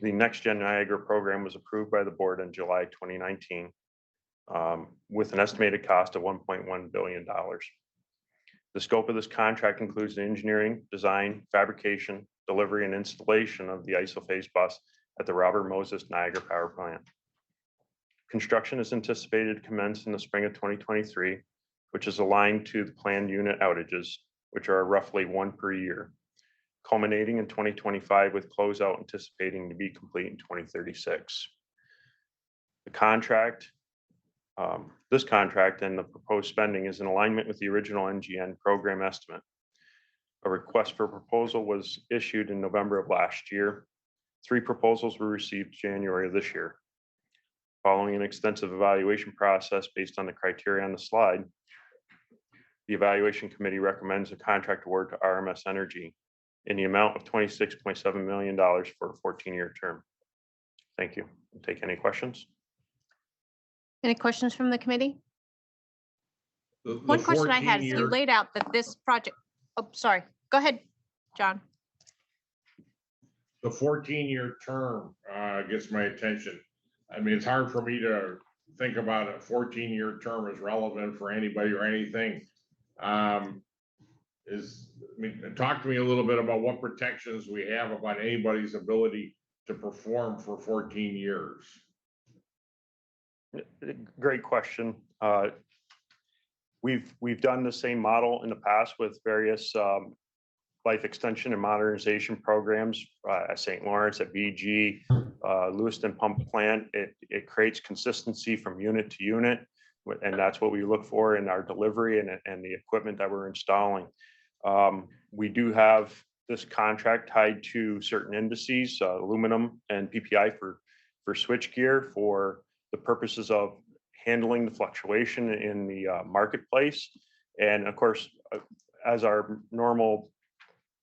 The Next Gen Niagara program was approved by the board in July 2019 with an estimated cost of $1.1 billion. The scope of this contract includes the engineering, design, fabrication, delivery, and installation of the isophase bus at the Robert Moses Niagara Power Plant. Construction is anticipated to commence in the spring of 2023, which is aligned to the planned unit outages, which are roughly one per year, culminating in 2025 with closeout anticipating to be complete in 2036. The contract, this contract and the proposed spending is in alignment with the original NGN program estimate. A request for proposal was issued in November of last year. 3 proposals were received January of this year. Following an extensive evaluation process based on the criteria on the slide, the evaluation committee recommends a contract award to RMS Energy in the amount of $26.7 million for a 14-year term. Thank you. I'll take any questions.
Any questions from the committee?
The
One question I had is you
14-year
laid out that this project, oh, sorry, go ahead, John.
The 14-year term gets my attention. I mean, it's hard for me to think about a 14-year term as relevant for anybody or anything. Talk to me a little bit about what protections we have about anybody's ability to perform for 14 years.
Great question. We've done the same model in the past with various life extension and modernization programs at St. Lawrence, at BG, Lewiston Pump Plant. It creates consistency from unit to unit, and that's what we look for in our delivery and the equipment that we're installing. We do have this contract tied to certain indices, aluminum and PPI for switchgear for the purposes of handling the fluctuation in the marketplace. And of course, as our normal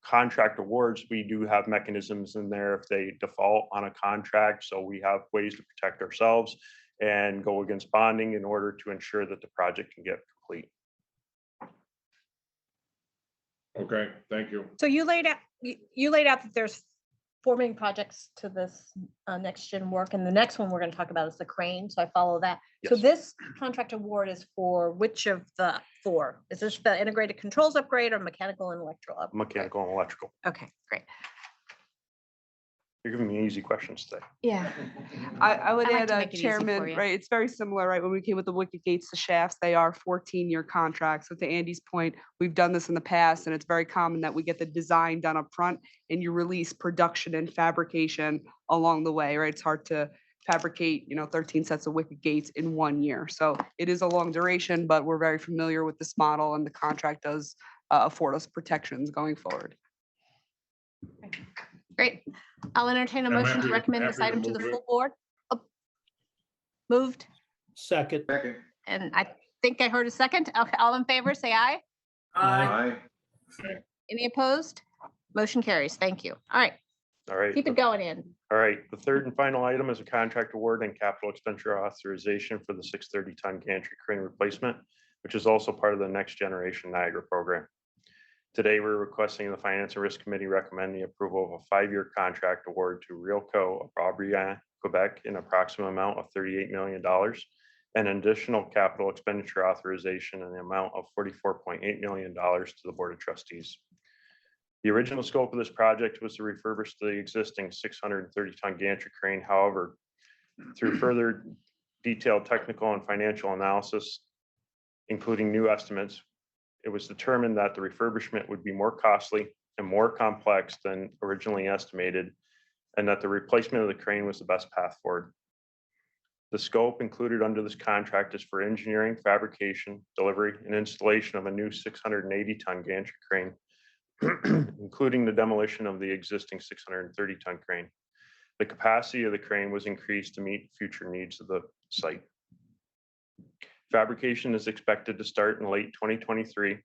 contract awards, we do have mechanisms in there if they default on a contract. So we have ways to protect ourselves and go against bonding in order to ensure that the project can get complete.
Okay, thank you.
So you laid out that there's 4 main projects to this next gen work, and the next one we're going to talk about is the crane. So I follow that. So
Yes.
this contract award is for which of the 4? Is this the integrated controls upgrade or mechanical and electrical upgrade?
Mechanical and electrical.
Okay, great.
You're giving me easy questions today.
Yeah.
I would
I like
add,
to make it easy for
Chairman,
you.
right, it's very similar, right, when we came with the wicket gates, the shafts, they are 14-year contracts. So to Andy's point, we've done this in the past, and it's very common that we get the design done up front and you release production and fabrication along the way, right? It's hard to fabricate, 13 sets of wicket gates in 1 year. So it is a long duration, but we're very familiar with this model, and the contract does afford us protections going forward.
Great. I'll entertain a
I'm
motion
happy
to
to-
recommend this
happy to
item to the
move it.
full board. Oh, moved,
second,
Second.
and I think I heard a second. Okay, all in favor, say aye.
Aye.
Any opposed? Motion carries. Thank you. All right,
All right.
keep it going in.
All right, the third and final item is a contract award and capital expenditure authorization for the 630-ton gantry crane replacement, which is also part of the Next Generation Niagara program. Today, we're requesting the Finance and Risk Committee recommend the approval of a 5-year contract award to Realco of Boulais, Quebec, in approximate amount of $38 million, and an additional capital expenditure authorization in the amount of $44.8 million to the Board of Trustees. The original scope of this project was to refurbish the existing 630-ton gantry crane. However, through further detailed technical and financial analysis, including new estimates, it was determined that the refurbishment would be more costly and more complex than originally estimated, and that the replacement of the crane was the best path forward. The scope included under this contract is for engineering, fabrication, delivery, and installation of a new 680-ton gantry crane, including the demolition of the existing 630-ton crane. The capacity of the crane was increased to meet future needs of the site. Fabrication is expected to start in late 2023,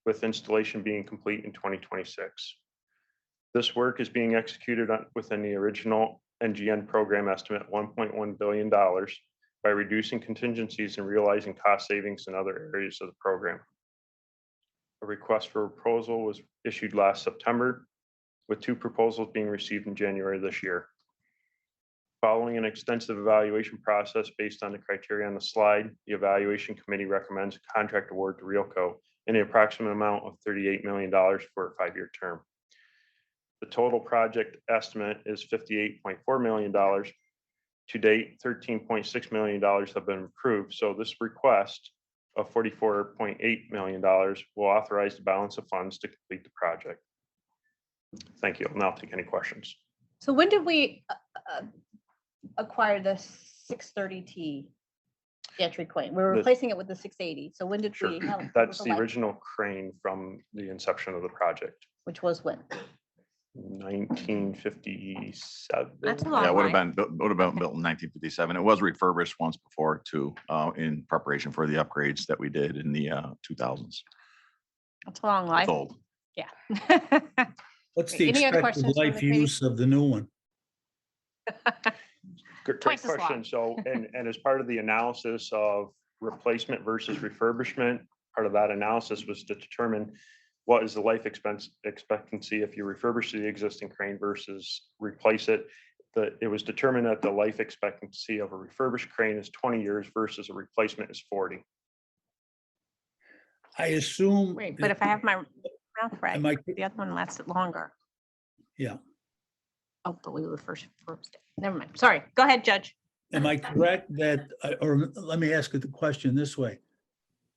with installation being complete in 2026. This work is being executed within the original NGN program estimate, $1.1 billion, by reducing contingencies and realizing cost savings in other areas of the program. A request for proposal was issued last September, with 2 proposals being received in January this year. Following an extensive evaluation process based on the criteria on the slide, the evaluation committee recommends a contract award to Realco in the approximate amount of $38 million for a 5-year term. The total project estimate is $58.4 million. To date, $13.6 million have been approved. So this request of $44.8 million will authorize the balance of funds to complete the project. Thank you. I'll now take any questions.
So when did we acquire the 630T gantry crane? We're replacing it with the 680. So when did
Sure.
we?
That's the original crane from the inception of the project.
Which was when?
1957.
That's a long
Yeah, it would
time.
have been built in 1957. It was refurbished once before too, in preparation for the upgrades that we did in the 2000s.
That's a long life.
It's old.
Yeah.
What's the
Any other
expected
questions from the
life
committee?
use of the new one?
Great
Twice as
question.
long.
So, and as part of the analysis of replacement versus refurbishment, part of that analysis was to determine what is the life expectancy if you refurbish the existing crane versus replace it. It was determined that the life expectancy of a refurbished crane is 20 years versus a replacement is 40.
I assume.
Wait, but if I have my mouth right,
Am I-
the other one lasted longer.
Yeah.
Oh, but we were first. Never mind. Sorry. Go ahead, Judge.
Am I correct that, or let me ask you the question this way.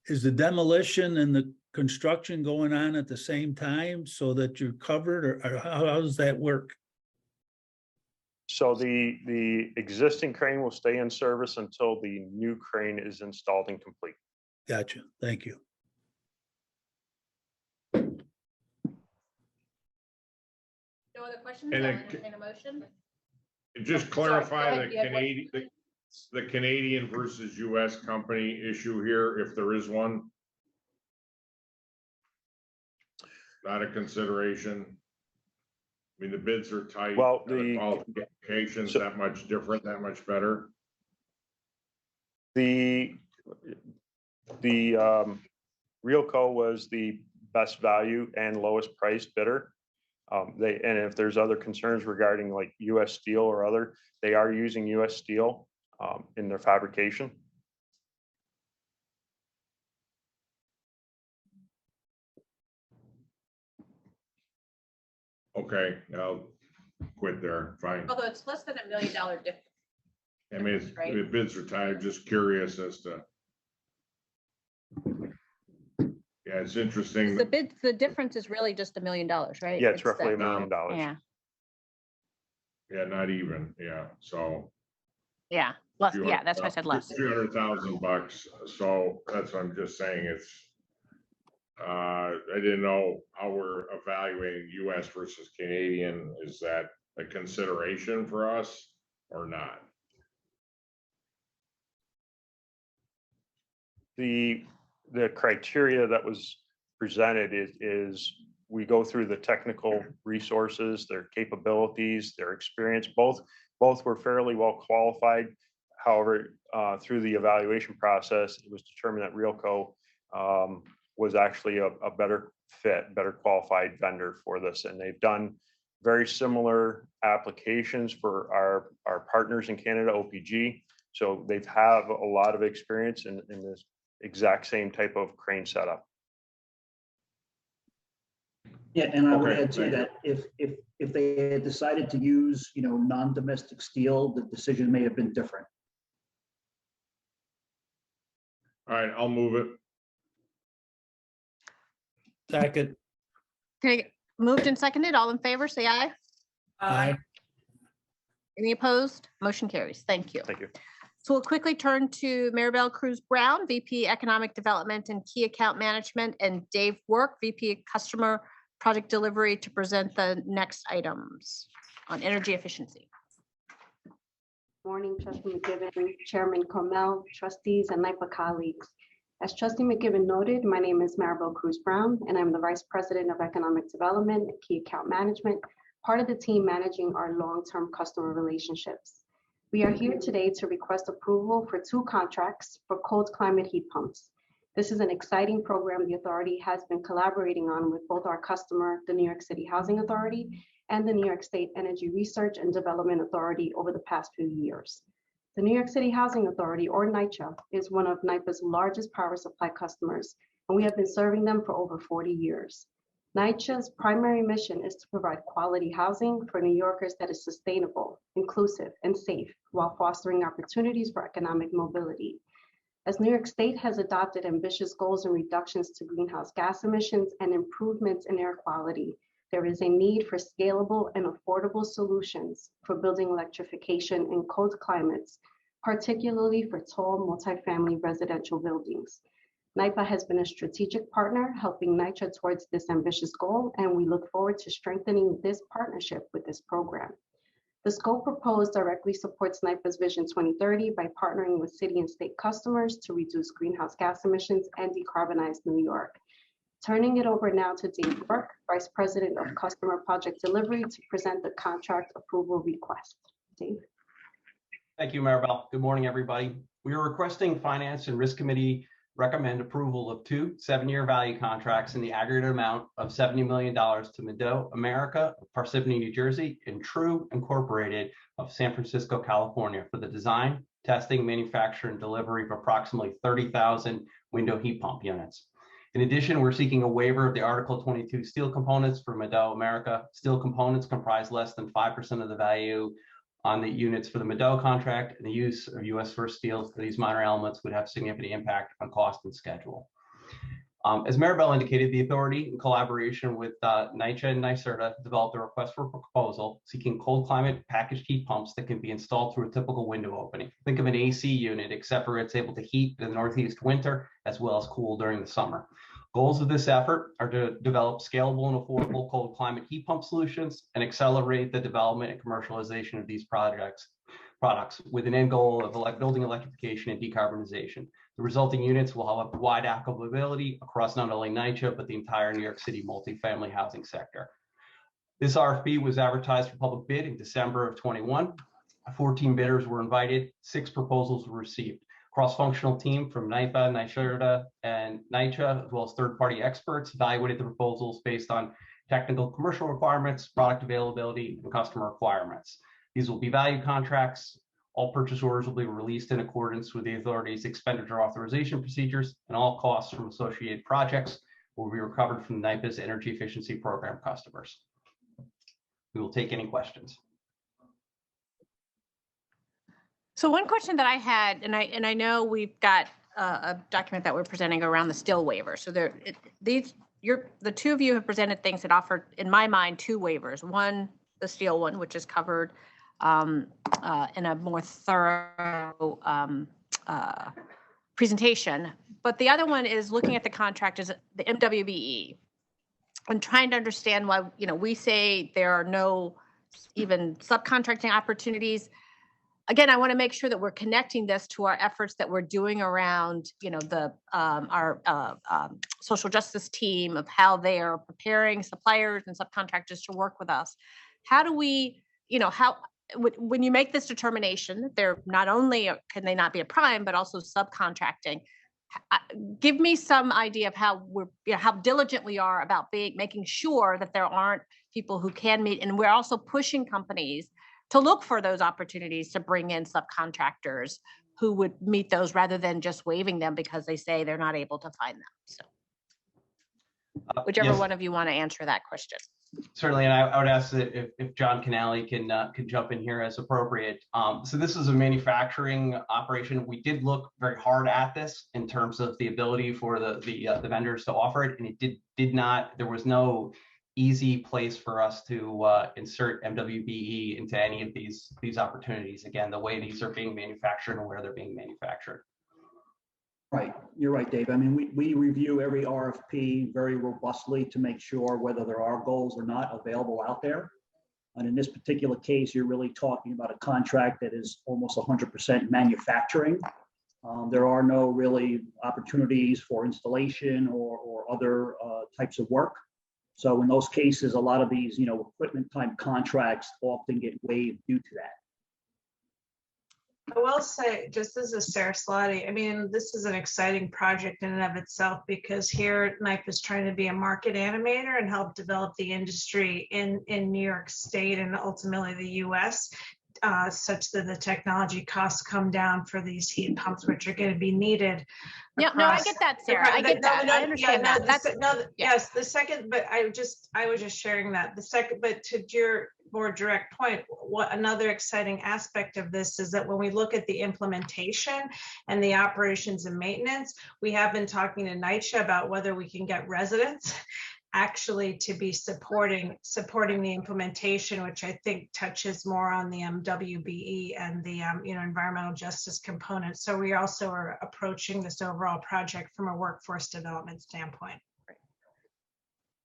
Is the demolition and the construction going on at the same time so that you're covered, or how does that work?
So the existing crane will stay in service until the new crane is installed and complete.
Gotcha. Thank you.
No other questions?
And
I'll
it-
entertain a motion.
Just
Sorry,
clarify
go
the
ahead. You had one?
Canadian, the Canadian versus US company issue here, if there is one. Not a consideration. I mean, the bids are tight.
Well,
are
the-
qualifications
so-
that much different, that much better.
The Realco was the best value and lowest price bidder. And if there's other concerns regarding like US Steel or other, they are using US Steel in their fabrication.
Okay, I'll quit there, fine.
Although it's less than $1 million difference.
I mean, it's,
Right.
the bids are tight, I'm just curious as to. Yeah, it's interesting.
The difference is really just $1 million, right?
Yeah, it's roughly $1
the-
million.
Yeah,
Yeah, not even, yeah, so.
yeah, less, yeah, that's why I said less.
$300,000, so that's what I'm just saying, it's. I didn't know how we're evaluating US versus Canadian, is that a consideration for us or not?
The criteria that was presented is we go through the technical resources, their capabilities, their experience. Both were fairly well qualified. However, through the evaluation process, it was determined that Realco was actually a better fit, better qualified vendor for this. And they've done very similar applications for our partners in Canada, OPG. So they've have a lot of experience in this exact same type of crane setup.
Yeah, and I would
Okay,
add to
thank you.
that, if they had decided to use, non-domestic steel, the decision may have been different.
All right, I'll move it.
Second.
Okay, moved and seconded, all in favor, say aye.
Aye.
Any opposed? Motion carries. Thank you.
Thank you.
So we'll quickly turn to Maribel Cruz Brown, VP Economic Development and Key Account Management, and Dave Work, VP Customer Project Delivery, to present the next items on energy efficiency.
Morning, Trustee McKibben, Chairman Comel, trustees, and NYPA colleagues. As Trustee McKibben noted, my name is Maribel Cruz Brown, and I'm the Vice President of Economic Development and Key Account Management, part of the team managing our long-term customer relationships. We are here today to request approval for 2 contracts for cold climate heat pumps. This is an exciting program the authority has been collaborating on with both our customer, the New York City Housing Authority, and the New York State Energy Research and Development Authority over the past few years. The New York City Housing Authority, or NYCHA, is one of NYPA's largest power supply customers, and we have been serving them for over 40 years. NYCHA's primary mission is to provide quality housing for New Yorkers that is sustainable, inclusive, and safe, while fostering opportunities for economic mobility. As New York State has adopted ambitious goals and reductions to greenhouse gas emissions and improvements in air quality, there is a need for scalable and affordable solutions for building electrification in cold climates, particularly for tall multifamily residential buildings. NYPA has been a strategic partner helping NYCHA towards this ambitious goal, and we look forward to strengthening this partnership with this program. The scope proposed directly supports NYPA's Vision 2030 by partnering with city and state customers to reduce greenhouse gas emissions and decarbonize New York. Turning it over now to Dave Burke, Vice President of Customer Project Delivery, to present the contract approval request. Dave.
Thank you, Maribel. Good morning, everybody. We are requesting Finance and Risk Committee recommend approval of 2 7-year value contracts in the aggregate amount of $70 million to Mado America of Parsippany, New Jersey, and True Incorporated of San Francisco, California, for the design, testing, manufacture, and delivery of approximately 30,000 window heat pump units. In addition, we're seeking a waiver of the Article 22 steel components for Mado America. Steel components comprise less than 5% of the value on the units for the Mado contract, and the use of U.S. source steels for these minor elements would have significant impact on cost and schedule. As Maribel indicated, the authority, in collaboration with NYCHA and NYSERDA, developed a request for proposal seeking cold climate packaged heat pumps that can be installed through a typical window opening. Think of an AC unit, except for it's able to heat the Northeast winter as well as cool during the summer. Goals of this effort are to develop scalable and affordable cold climate heat pump solutions and accelerate the development and commercialization of these products with an end goal of building electrification and decarbonization. The resulting units will have a wide applicability across not only NYCHA, but the entire New York City multifamily housing sector. This RFP was advertised for public bid in December of 21. 14 bidders were invited, 6 proposals were received. Cross-functional team from NYPA, NYSERDA, and NYCHA, as well as third-party experts, evaluated the proposals based on technical commercial requirements, product availability, and customer requirements. These will be value contracts. All purchase orders will be released in accordance with the authority's expenditure authorization procedures, and all costs from associated projects will be recovered from NYPA's Energy Efficiency Program customers. We will take any questions.
So one question that I had, and I know we've got a document that we're presenting around the still waiver. So the 2 of you have presented things that offer, in my mind, 2 waivers. One, the steel one, which is covered in a more thorough presentation. But the other one is looking at the contract as the MWBE and trying to understand why, we say there are no even subcontracting opportunities. Again, I want to make sure that we're connecting this to our efforts that we're doing around, our social justice team, of how they are preparing suppliers and subcontractors to work with us. How do we, when you make this determination that they're not only can they not be a prime, but also subcontracting, give me some idea of how how diligent we are about making sure that there aren't people who can meet, and we're also pushing companies to look for those opportunities to bring in subcontractors who would meet those rather than just waiving them because they say they're not able to find them. So whichever one of you want to answer that question.
Certainly, and I would ask that if John Canali can jump in here as appropriate. So this is a manufacturing operation. We did look very hard at this in terms of the ability for the vendors to offer it, and it did not. There was no easy place for us to insert MWBE into any of these opportunities. Again, the way these are being manufactured and where they're being manufactured.
Right, you're right, Dave. I mean, we review every RFP very robustly to make sure whether there are goals or not available out there. And in this particular case, you're really talking about a contract that is almost 100% manufacturing. There are no really opportunities for installation or other types of work. So in those cases, a lot of these, equipment type contracts often get waived due to that.
I will say, just as a Saraswati, I mean, this is an exciting project in and of itself, because here NYPA is trying to be a market animator and help develop the industry in New York State and ultimately the US, such that the technology costs come down for these heat pumps, which are going to be needed.
Yeah, no, I get that, Sarah. I get that. I understand that.
Yes, the second, but I was just sharing that. The second, but to your more direct point, what another exciting aspect of this is that when we look at the implementation and the operations and maintenance, we have been talking to NYPA about whether we can get residents actually to be supporting the implementation, which I think touches more on the MWBE and the environmental justice component. So we also are approaching this overall project from a workforce development standpoint.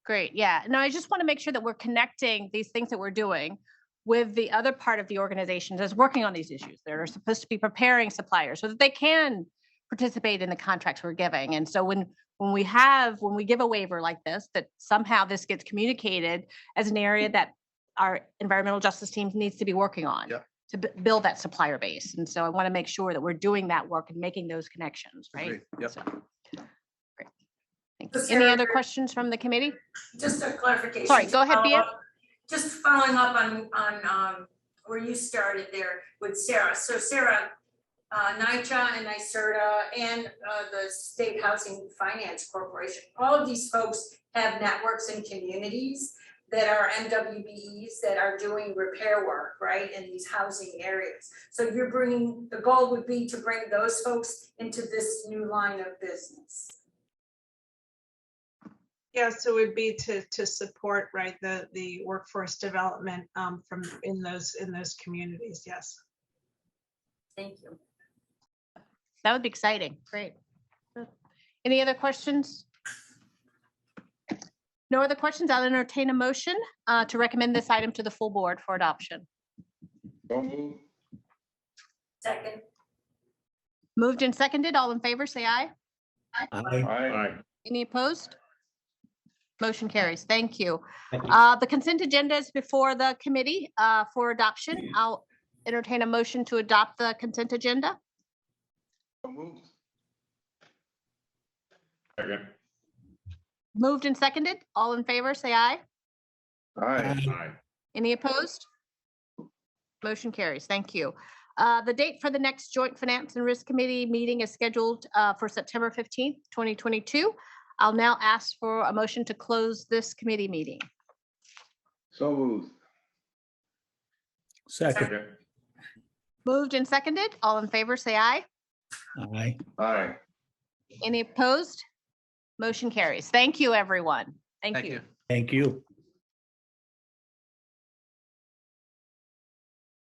Great. Yeah. No, I just want to make sure that we're connecting these things that we're doing with the other part of the organization that's working on these issues. They're supposed to be preparing suppliers so that they can participate in the contracts we're giving. And so when we give a waiver like this, that somehow this gets communicated as an area that our environmental justice teams needs to be working on to build that supplier base. And so I want to make sure that we're doing that work and making those connections, right?
Yep.
So, great. Thanks. Any other questions from the committee?
Just a clarification.
Sorry, go ahead, Bia.
Just following up on where you started there with Sarah. So Sarah, NYPA and NYSERDA and the State Housing Finance Corporation, all of these folks have networks and communities that are MWBEs that are doing repair work, right, in these housing areas. So you're bringing, the goal would be to bring those folks into this new line of business.
Yeah, so it would be to support, right, the workforce development from in those communities. Yes.
Thank you.
That would be exciting. Great. Any other questions? No other questions. I'll entertain a motion to recommend this item to the full board for adoption.
So moved.
Second.
Moved and seconded. All in favor, say aye.
Aye.
Any opposed? Motion carries. Thank you.
Thank you.
The consent agenda is before the committee for adoption. I'll entertain a motion to adopt the consent agenda.
So moved.
Second.
Moved and seconded. All in favor, say aye.
Aye.
Aye.
Any opposed? Motion carries. Thank you. The date for the next Joint Finance and Risk Committee meeting is scheduled for September 15th, 2022. I'll now ask for a motion to close this committee meeting.
So moved.
Second.
Moved and seconded. All in favor, say aye.
Aye.
Aye.
Any opposed? Motion carries. Thank you, everyone. Thank you.
Thank you.